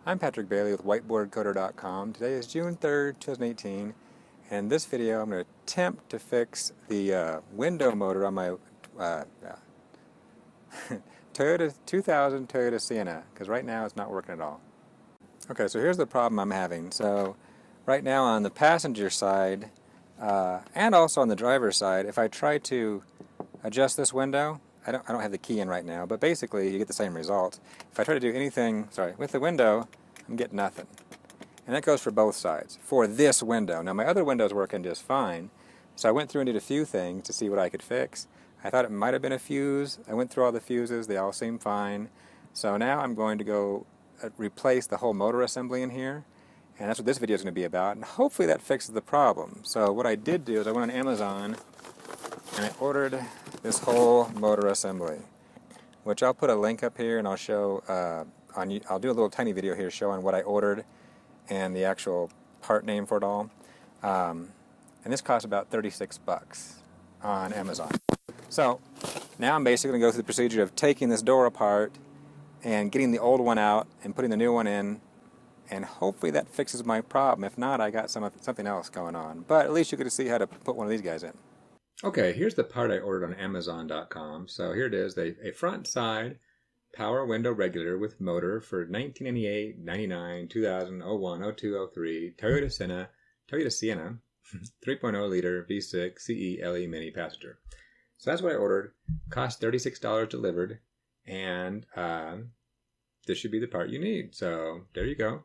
I'm Patrick Bailey with whiteboardcoder.com. Today is June 3rd, 2018, and in this video I'm going to attempt to fix the window motor on my Toyota 2000 Toyota Sienna, because right now it's not working at all. Okay, so here's the problem I'm having. So right now on the passenger side and also on the driver's side, if I try to adjust this window, I don't have the key in right now, but basically you get the same result. If I try to do anything, with the window, I'm getting nothing. And that goes for both sides, for this window. Now my other window's working just fine, so I went through and did a few things to see what I could fix. I thought it might have been a fuse. I went through all the fuses, they all seem fine. So now I'm going to go replace the whole motor assembly in here, and that's what this video is going to be about, and hopefully that fixes the problem. So what I did do is I went on Amazon and I ordered this whole motor assembly, which I'll put a link up here, and I'll show I'll do a little tiny video here showing what I ordered and the actual part name for it all. And this cost about 36 bucks on Amazon. So now I'm basically going to go through the procedure of taking this door apart and getting the old one out and putting the new one in, and hopefully that fixes my problem. If not, I got something else going on. But at least you get to see how to put one of these guys in. Okay, here's the part I ordered on Amazon.com. So here it is, a front side power window regulator with motor for 1998, 99, 2000, 01, 02, 03 Toyota Sienna 3.0 liter V6 CE LE mini passenger. So that's what I ordered. Cost $36 delivered, and this should be the part you need. So there you go.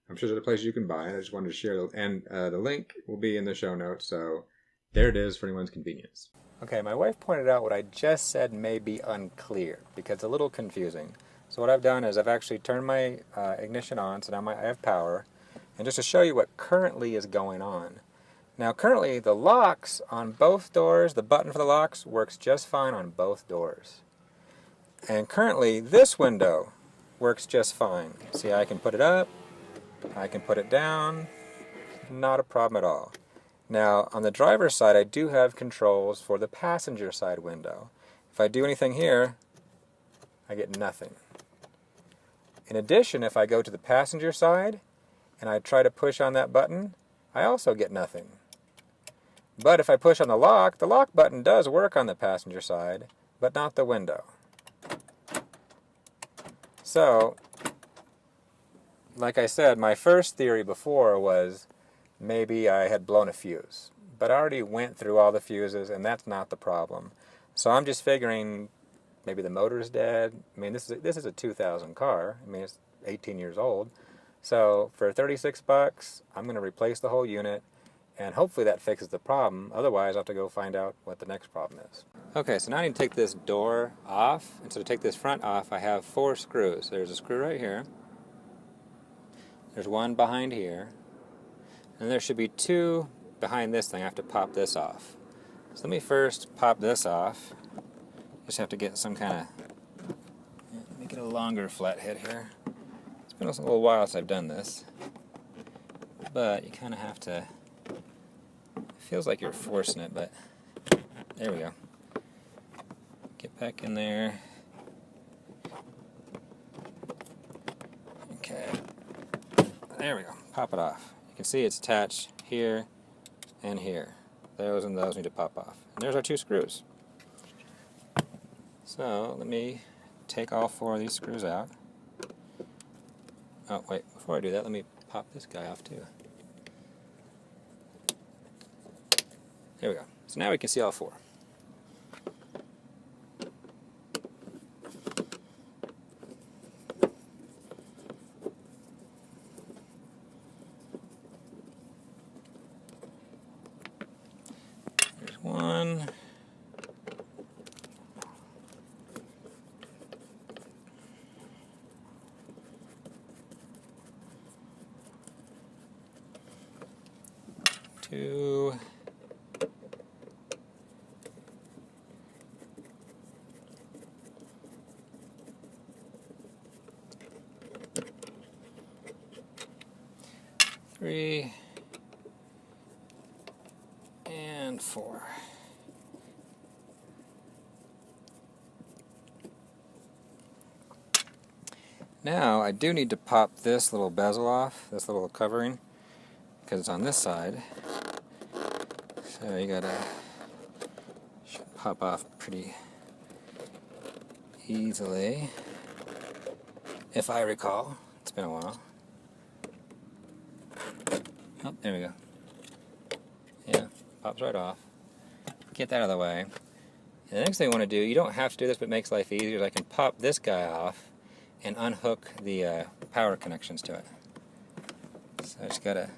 I'm sure there's other places you can buy it. I just wanted to share, and the link will be in the show notes. So there it is for anyone's convenience. Okay, my wife pointed out what I just said may be unclear because it's a little confusing. So what I've done is I've actually turned my ignition on, so now I have power. And just to show you what currently is going on. Now currently the locks on both doors, the button for the locks works just fine on both doors. And currently this window works just fine. See, I can put it up, I can put it down, not a problem at all. Now, on the driver's side, I do have controls for the passenger side window. If I do anything here, I get nothing. In addition, if I go to the passenger side and I try to push on that button, I also get nothing. But if I push on the lock button does work on the passenger side, but not the window. So, like I said, my first theory before was maybe I had blown a fuse, but I already went through all the fuses, and that's not the problem. So I'm just figuring maybe the motor's dead. I mean, this is a 2000 car. I mean, it's 18 years old. So for 36 bucks, I'm going to replace the whole unit, and hopefully that fixes the problem. Otherwise, I'll have to go find out what the next problem is. Okay, so now I need to take this door off, and so to take this front off, I have 4 screws. There's a screw right here. There's one behind here. And there should be 2 behind this thing. I have to pop this off. So let me first pop this off. Just have to get some kind of, let me get a longer flathead here. It's been a little while since I've done this. But you kind of have to, it feels like you're forcing it, but there we go. Get back in there. Okay. There we go. Pop it off. You can see it's attached here and here. Those and those need to pop off. And there's our 2 screws. So let me take all 4 of these screws out. Oh wait, before I do that, let me pop this guy off too. There we go. So now we can see all 4. There's 1. Two. 3 and 4. Now I do need to pop this little bezel off, this little covering, because it's on this side. So you gotta should pop off pretty easily, if I recall. It's been a while. Oh, there we go. Yeah, pops right off. Get that out of the way. And the next thing I want to do, you don't have to do this, but it makes life easier, is I can pop this guy off and unhook the power connections to it. So I just gotta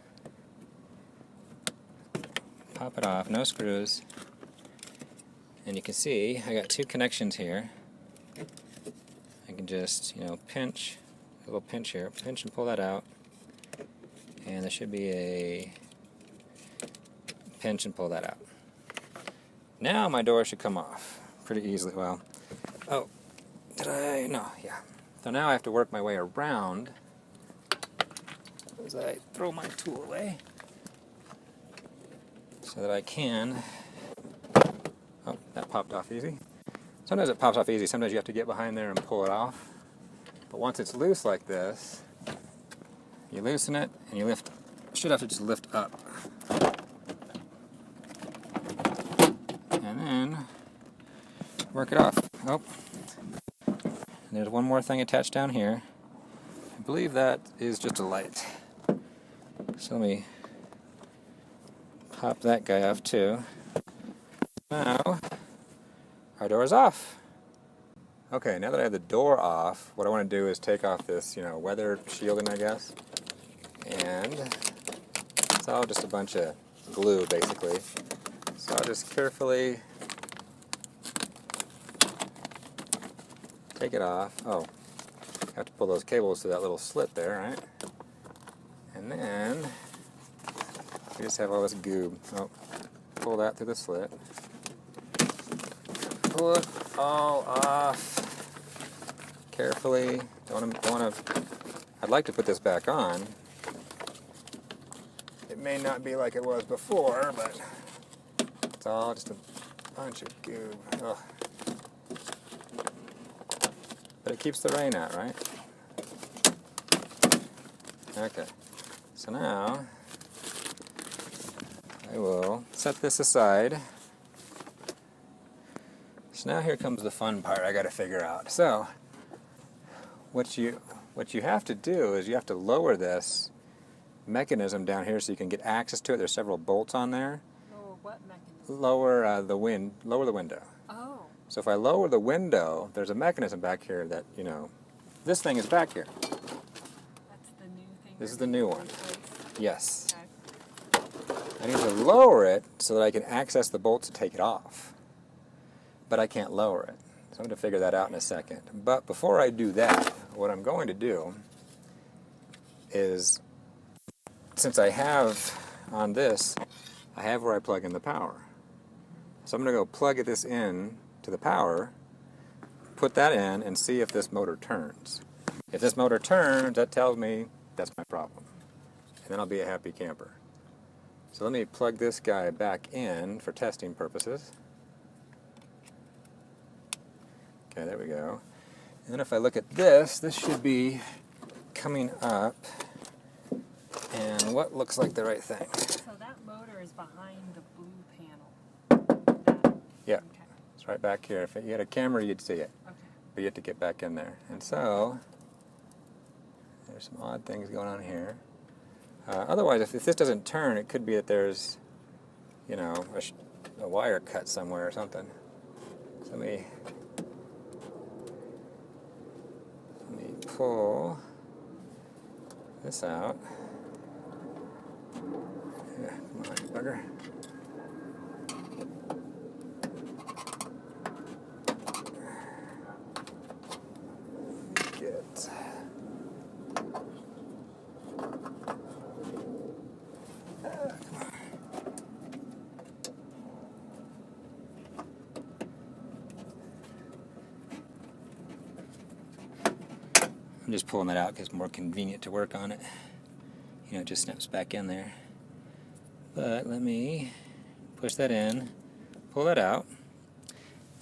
pop it off, no screws. And you can see I got two connections here. I can just, pinch, a little pinch here, pinch and pull that out. And there should be a pinch and pull that out. Now my door should come off pretty easily. Well, oh, did I? No, yeah. So now I have to work my way around as I throw my tool away so that I can. Oh, that popped off easy. Sometimes it pops off easy. Sometimes you have to get behind there and pull it off. But once it's loose like this, you loosen it and you lift. Should have to just lift up. And then work it off. Oh, and there's one more thing attached down here. I believe that is just a light. So let me pop that guy off too. Now, our door is off. Okay, now that I have the door off, what I want to do is take off this, weather shielding, I guess. And it's all just a bunch of glue, basically. So I'll just carefully take it off. Oh, I have to pull those cables through that little slit there, right? And then we just have all this goob. Oh, pull that through the slit. Pull it all off carefully. Don't want to. I'd like to put this back on. It may not be like it was before, but it's all just a bunch of goob. Ugh. But it keeps the rain out, right? Okay. So now I will set this aside. So now here comes the fun part I got to figure out. So what you have to do is you have to lower this mechanism down here so you can get access to it. There's several bolts on there. Lower what mechanism? Lower lower the window. Oh. So if I lower the window, there's a mechanism back here that, this thing is back here. That's the new thing. This is the new one. Replace? Yes. Okay. I need to lower it so that I can access the bolts to take it off. But I can't lower it. So I'm going to figure that out in a second. But before I do that, what I'm going to do is, since I have on this, I have where I plug in the power. So I'm going to go plug this in to the power, put that in, and see if this motor turns. If this motor turns, that tells me that's my problem. And then I'll be a happy camper. So let me plug this guy back in for testing purposes. Okay, there we go. And then if I look at this, this should be coming up and what looks like the right thing. So that motor is behind the blue panel. Yeah, Okay. it's right back here. If you had a camera, you'd see it. Okay. But you have to get back in there. And so, there's some odd things going on here. Otherwise, if this doesn't turn, it could be that there's, a wire cut somewhere or something. So let me pull this out. Yeah, come on, you bugger. Get. I'm just pulling that out because it's more convenient to work on it. It just snaps back in there. But let me push that in, pull that out,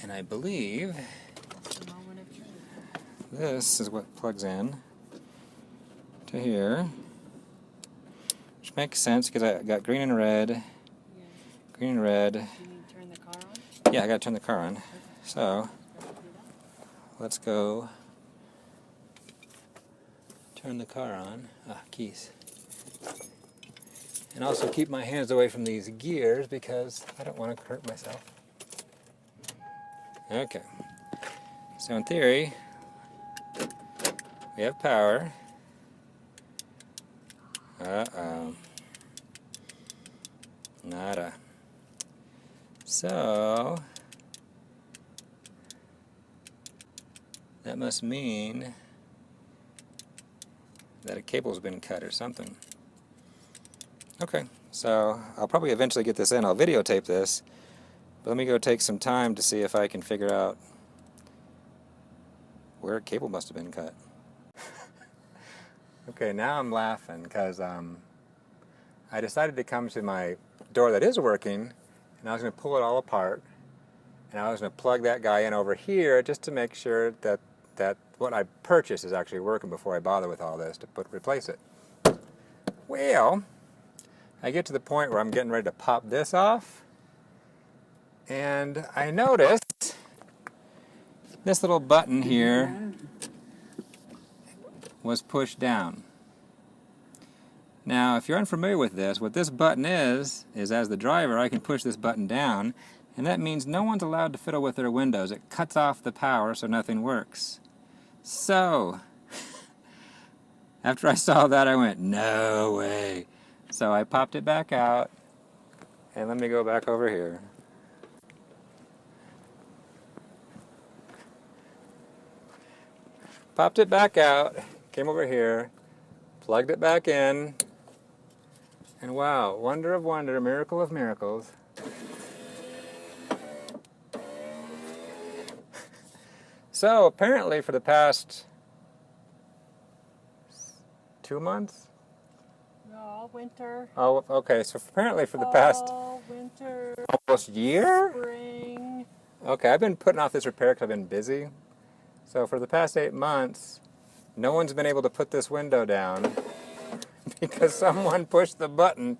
and I believe The moment of truth. this is what plugs in. to here, which makes sense because I got green and red. Yeah. Green and red. Do you need to turn the car on? Yeah, I gotta turn the car on. Okay. So let's go turn the car on. Ah, keys. And also keep my hands away from these gears because I don't want to hurt myself. Okay. So in theory, we have power. Uh-oh. Nada. So that must mean that a cable's been cut or something. Okay, so I'll probably eventually get this in. I'll videotape this, but let me go take some time to see if I can figure out where a cable must have been cut. Okay, now I'm laughing because I decided to come to my door that is working, and I was going to pull it all apart, and I was going to plug that guy in over here just to make sure that what I purchased is actually working before I bother with all this to replace it. Well, I get to the point where I'm getting ready to pop this off, and I noticed this little button here was pushed down. Now, if you're unfamiliar with this, what this button is as the driver, I can push this button down, and that means no one's allowed to fiddle with their windows. It cuts off the power so nothing works. So, after I saw that, I went, no way. So I popped it back out, and let me go back over here. Popped it back out, came over here, plugged it back in, and wow, wonder of wonder, miracle of miracles. So apparently for the past 2 months? No, all winter. Oh, okay, so apparently for the past All winter. almost year? Spring. Okay, I've been putting off this repair because I've been busy. So for the past 8 months, no one's been able to put this window down because someone pushed the button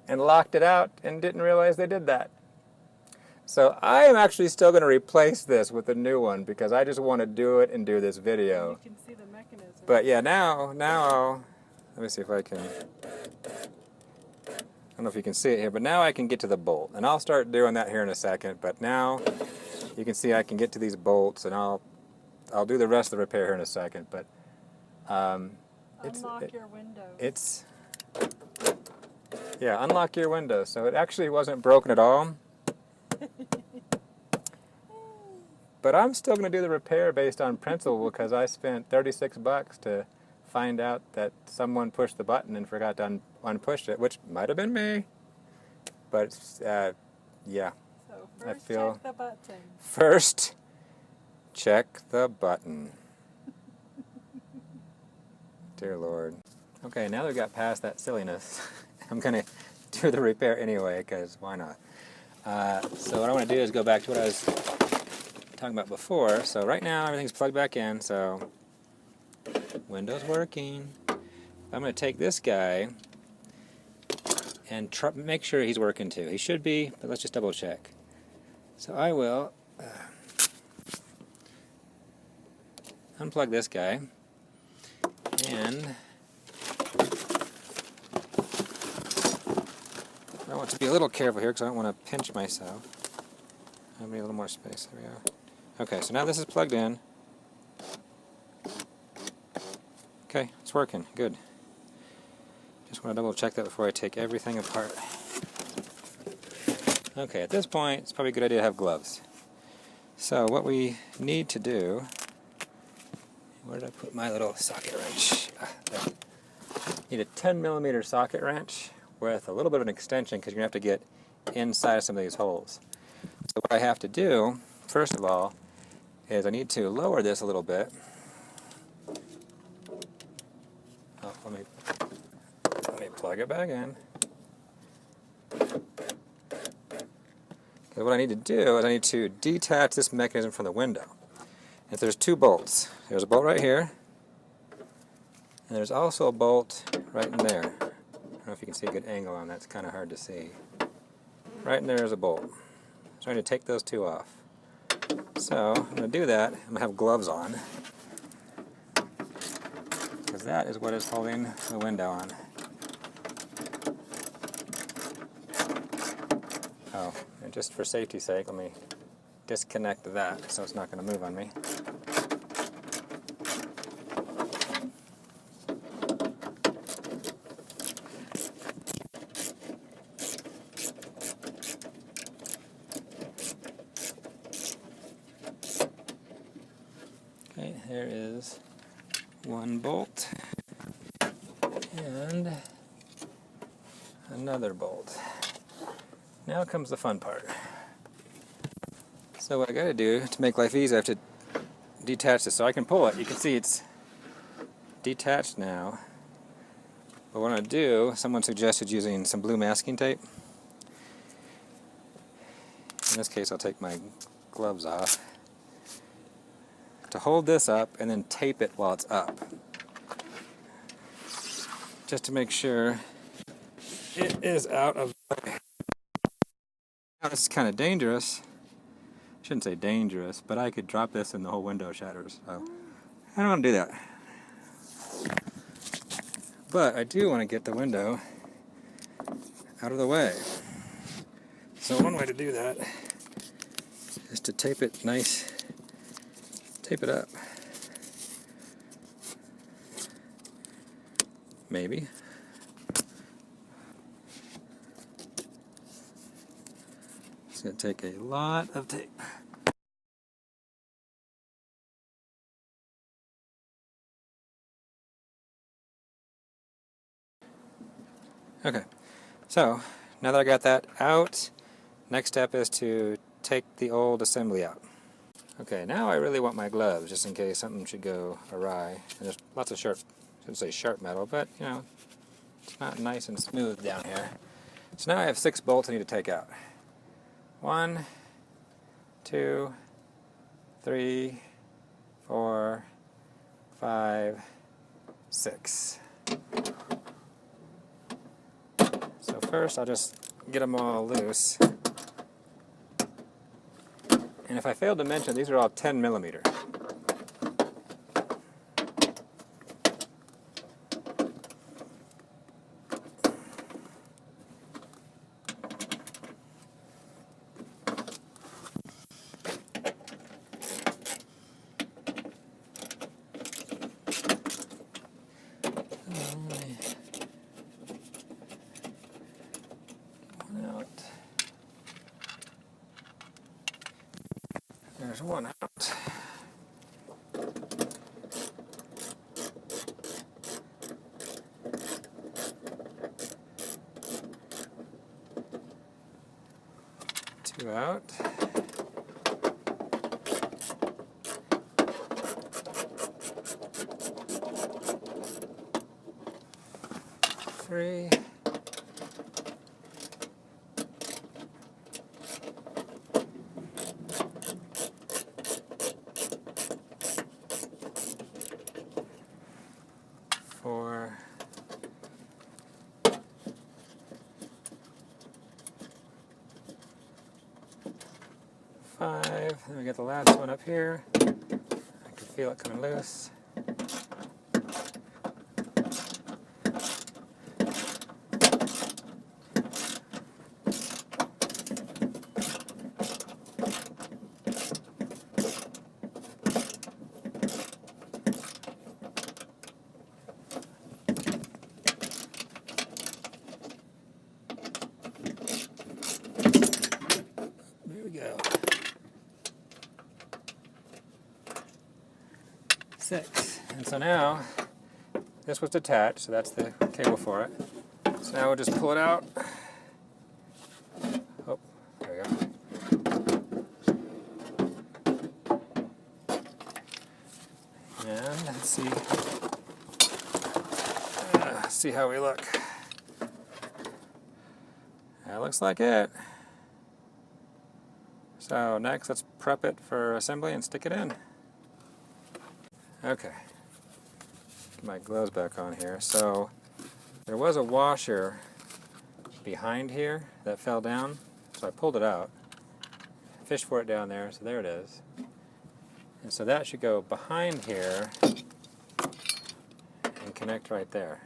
and locked it out and didn't realize they did that. So I am actually still going to replace this with a new one because I just want to do it and do this video. You can see the mechanism. But yeah, now I'll, let me see if I can, I don't know if you can see it here, but now I can get to the bolt. And I'll start doing that here in a second, but now you can see I can get to these bolts, and I'll do the rest of the repair here in a second. But Unlock your windows. Yeah, unlock your windows. So it actually wasn't broken at all. But I'm still going to do the repair based on principle because I spent $36 to find out that someone pushed the button and forgot to unpush it, which might have been me. But yeah. So I first feel check the button. First, check the button. Dear Lord. Okay, now that we got past that silliness, I'm going to do the repair anyway because why not? So what I want to do is go back to what I was talking about before. So right now everything's plugged back in, so window's working. I'm going to take this guy and make sure he's working too. He should be, but let's just double check. So I will unplug this guy, and I want to be a little careful here because I don't want to pinch myself. I need a little more space. There we go. Okay, so now this is plugged in. Okay, it's working. Good. Just want to double check that before I take everything apart. Okay, at this point, it's probably a good idea to have gloves. So what we need to do... Where did I put my little socket wrench? There. Need a 10mm socket wrench with a little bit of an extension because you're going to have to get inside of some of these holes. So what I have to do, first of all, is I need to lower this a little bit. Oh, let me plug it back in. Okay, what I need to do is I need to detach this mechanism from the window. If there's two bolts, there's a bolt right here, And there's also a bolt right in there. I don't know if you can see a good angle on that. It's kind of hard to see. Right in there is a bolt. So I'm going to take those two off. So I'm going to do that. I'm going to have gloves on, because that is what is holding the window on. Oh, and just for safety's sake, let me disconnect that so it's not going to move on me. Okay, there is one bolt and another bolt. Now comes the fun part. So what I got to do to make life easy, I have to detach this so I can pull it. You can see it's detached now. But what I'm going to do, someone suggested using some blue masking tape. In this case, I'll take my gloves off to hold this up and then tape it while it's up, just to make sure it is out of the way. Now this is kind of dangerous. I shouldn't say dangerous, but I could drop this and the whole window shatters. So I don't want to do that. But I do want to get the window out of the way. So one way to do that is to tape it nice, tape it up. Maybe. It's going to take a lot of tape. Okay, so now that I got that out, next step is to take the old assembly out. Okay, now I really want my gloves, just in case something should go awry. And there's lots of sharp, I shouldn't say sharp metal, but you know, it's not nice and smooth down here. So now I have 6 bolts I need to take out. 1, 2, 3, 4, 5, 6. So first I'll just get them all loose. And if I failed to mention, these are all 10 millimeter. There's one out. Two out. Three. 4. 5. Then we get the last one up here. I can feel it coming loose. There we go. 6. And so now, this was detached, so that's the cable for it. So now we'll just pull it out. Oh, there we go. And let's see how we look. That looks like it. So next, let's prep it for assembly and stick it in. Okay. Get my gloves back on here. So there was a washer behind here that fell down, so I pulled it out, fished for it down there, so there it is. And so that should go behind here and connect right there.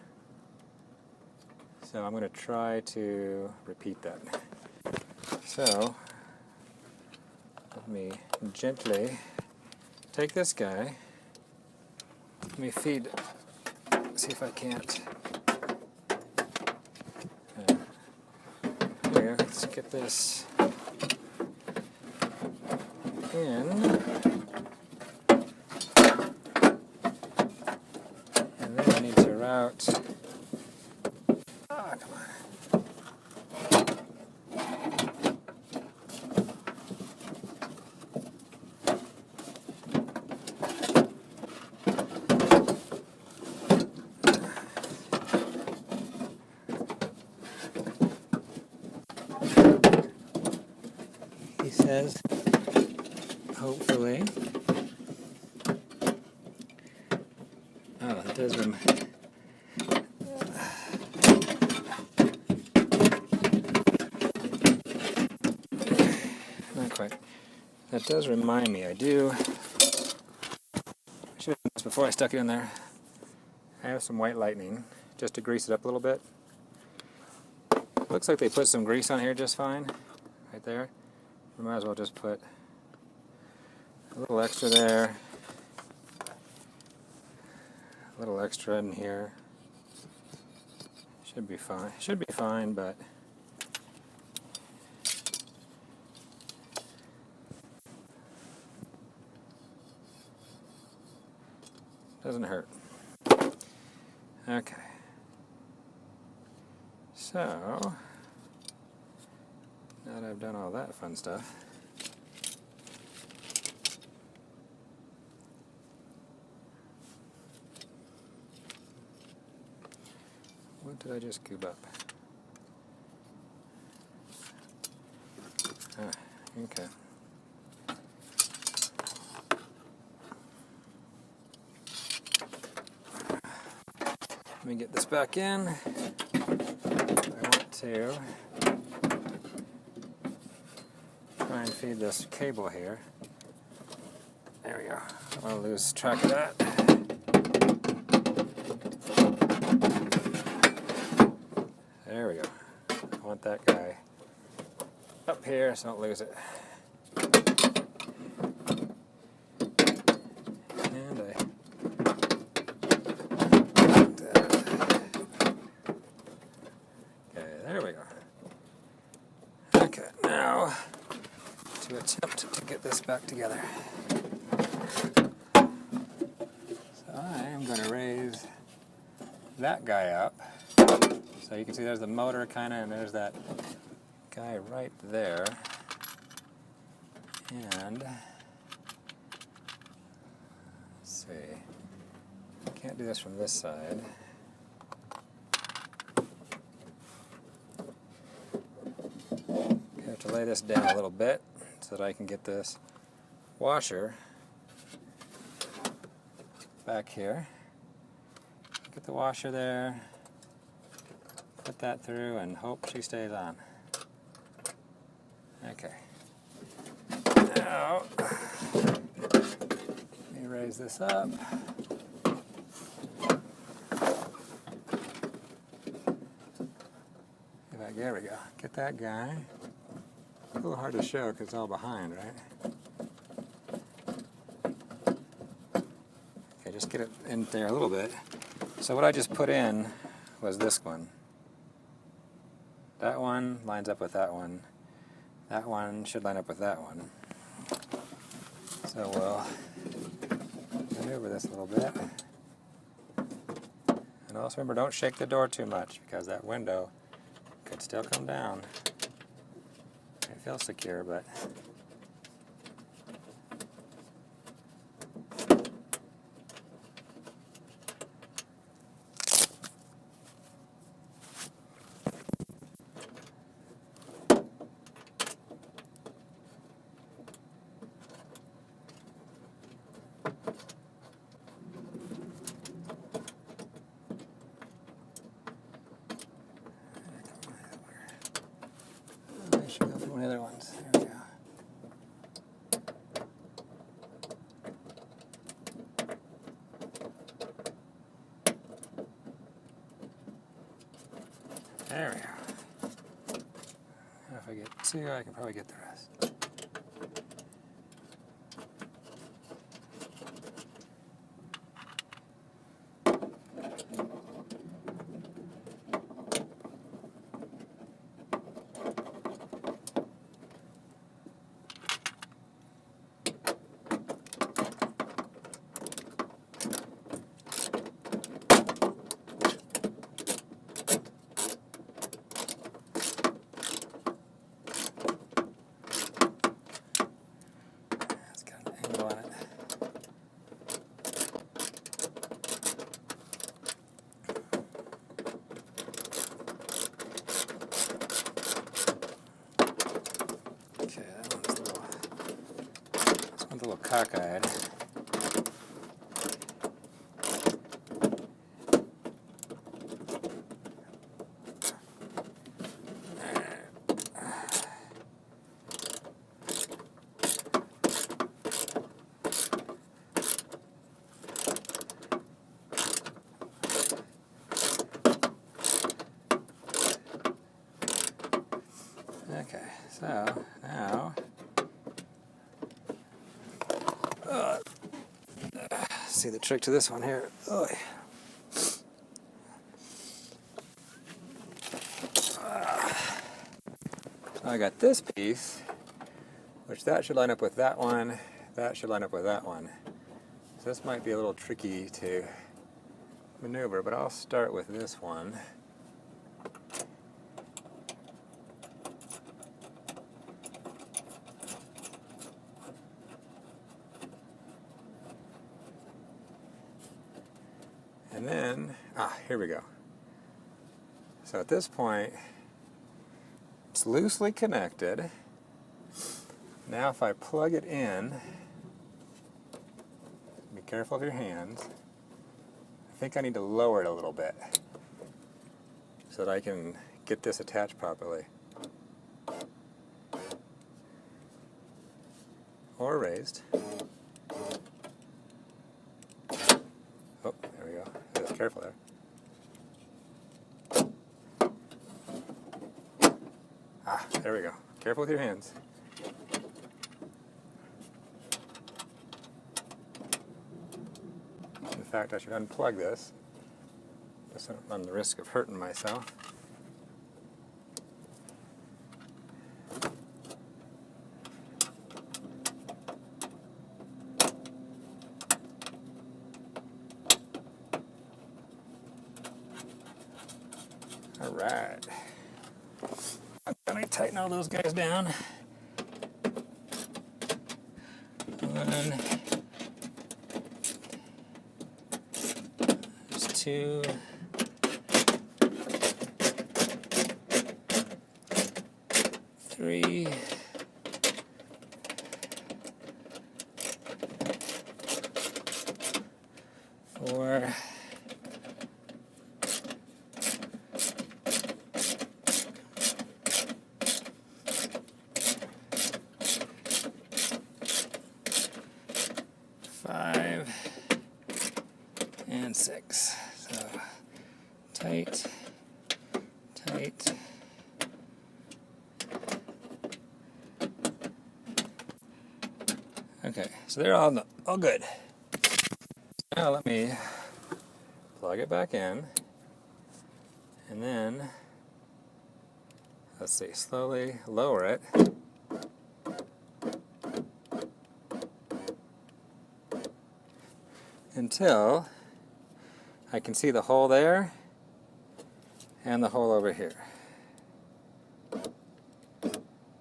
So I'm going to try to repeat that. So let me gently take this guy. Let me feed, see if I can't. Here, let's get this in. And then I need to route. Oh, come on. He says, hopefully. Oh, it does not quite. That does remind me, I should have done this before I stuck it in there. I have some white lightning, just to grease it up a little bit. Looks like they put some grease on here just fine, right there. We might as well just put a little extra there, a little extra in here. Should be fine. Should be fine, but doesn't hurt. Okay. So now that I've done all that fun stuff, what did I just cube up? Ah, okay. Let me get this back in. I want to try and feed this cable here. There we go. I don't want to lose track of that. There we go. I want that guy up here so I don't lose it. And okay, there we go. Okay, now to attempt to get this back together. So I am going to raise that guy up. So you can see there's the motor kind of, and there's that guy right there. And let's see, can't do this from this side. I have to lay this down a little bit so that I can get this washer back here. Get the washer there. Put that through and hope she stays on. Okay. Now, let me raise this up. There we go. Get that guy. A little hard to show because it's all behind, right? Okay, just get it in there a little bit. So what I just put in was this one. That one lines up with that one. That one should line up with that one. So we'll maneuver this a little bit. And also remember, don't shake the door too much because that window could still come down. It feels secure, but one of the other ones. There we go. There we go. Now if I get two, I can probably get the rest. A little cockeyed. Okay, so now see the trick to this one here. Oh. I got this piece, which that should line up with that one. That should line up with that one. So this might be a little tricky to maneuver, but I'll start with this one. And then, here we go. So at this point, it's loosely connected. Now if I plug it in, be careful of your hands. I think I need to lower it a little bit so that I can get this attached properly. Or raised. Oh, there we go. Just careful there. There we go. Careful with your hands. In fact, I should unplug this, just so I don't run the risk of hurting myself. All right. Let me tighten all those guys down. One. There's two. Three. Four. 5 and 6. So tight, tight. Okay, so they're all good. Now let me plug it back in, and then let's see, slowly lower it. Until I can see the hole there and the hole over here.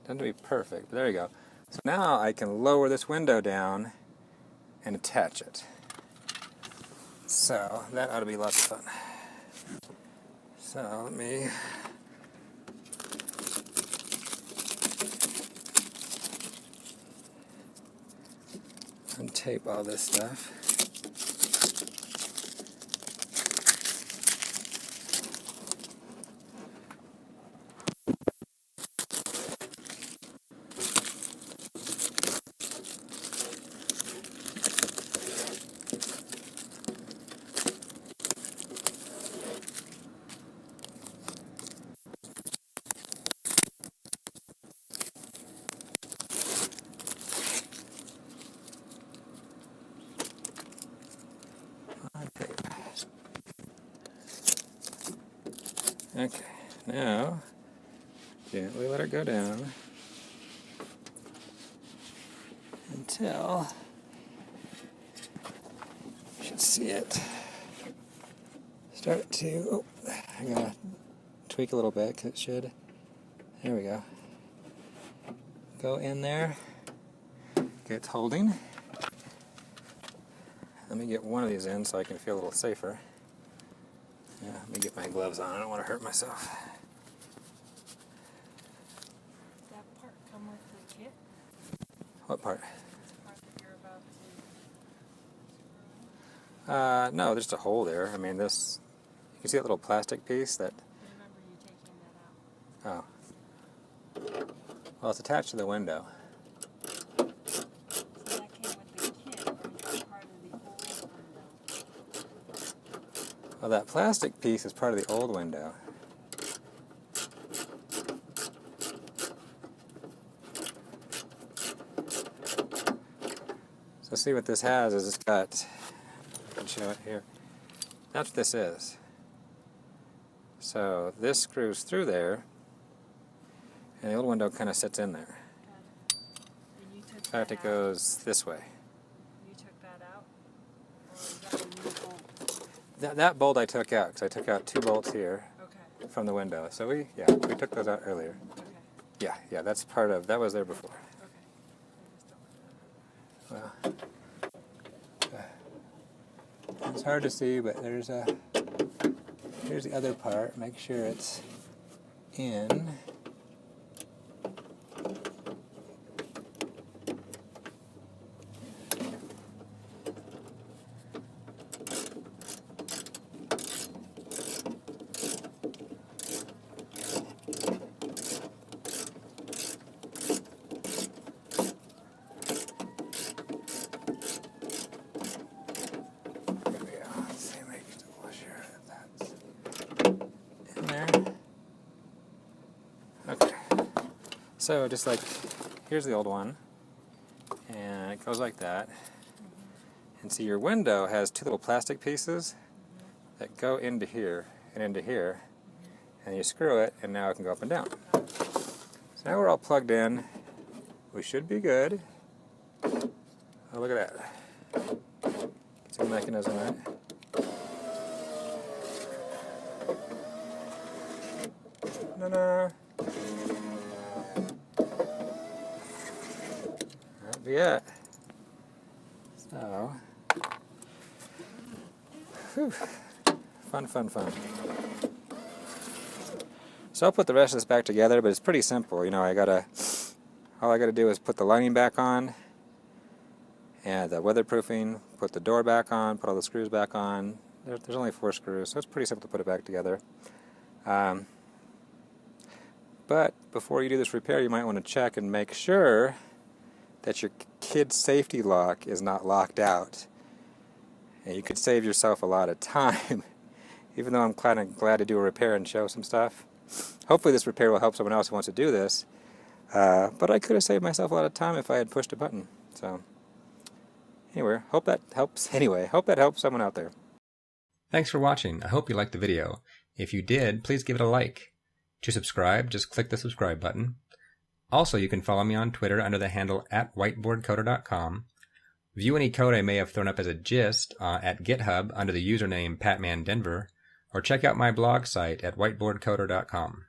Doesn't be perfect, but there you go. So now I can lower this window down and attach it. So that ought to be lots of fun. So let me untape all this stuff. Okay, now gently let it go down until you should see it start to, oh, I gotta tweak a little bit because it should, there we go in there. Okay, it's holding. Let me get one of these in so I can feel a little safer. Yeah, let me get my gloves on, I don't want to hurt myself. Does that part come with the kit? What part? This part that you're about to screw in? No, there's just a hole there. I mean, this, you can see that little plastic piece that, I remember you taking that out. oh. Well, it's attached to the window. So that came with the kit, or is that part of the old window? Well, that plastic piece is part of the old window. So see what this has is it's got, I can show it here. That's what this is. So this screws through there, and the old window kind of sits in there. Got it. And you took In fact, that it out? goes this way. You took that out? Or is that a new bolt? That bolt I took out, because I took out 2 bolts here Okay. from the window. So we took those out earlier. Okay. Yeah, that's part of, that was there before. Okay. I just don't Well, it's hard to see, but here's the other part. Make sure it's in. Okay, so just like, here's the old one, and it goes like that. And see, your window has 2 little plastic pieces that go into here and into here, and you screw it, and now it can go up and down. So now we're all plugged in. We should be good. Oh, look at that. It's a mechanism, right? No. That'd be it. So, whew. Fun. So I'll put the rest of this back together, but it's pretty simple. You know, all I gotta do is put the lining back on, and the weatherproofing, put the door back on, put all the screws back on. There's only 4 screws, so it's pretty simple to put it back together. But before you do this repair, you might want to check and make sure that your kid's safety lock is not locked out. And you could save yourself a lot of time, even though I'm kind of glad to do a repair and show some stuff. Hopefully this repair will help someone else who wants to do this. But I could have saved myself a lot of time if I had pushed a button. So anyway, hope that helps someone out there. Thanks for watching. I hope you liked the video. If you did, please give it a like. To subscribe, just click the subscribe button. Also, you can follow me on Twitter under the handle @whiteboardcoder.com. View any code I may have thrown up as a gist at GitHub under the username PatmanDenver, or check out my blog site at whiteboardcoder.com.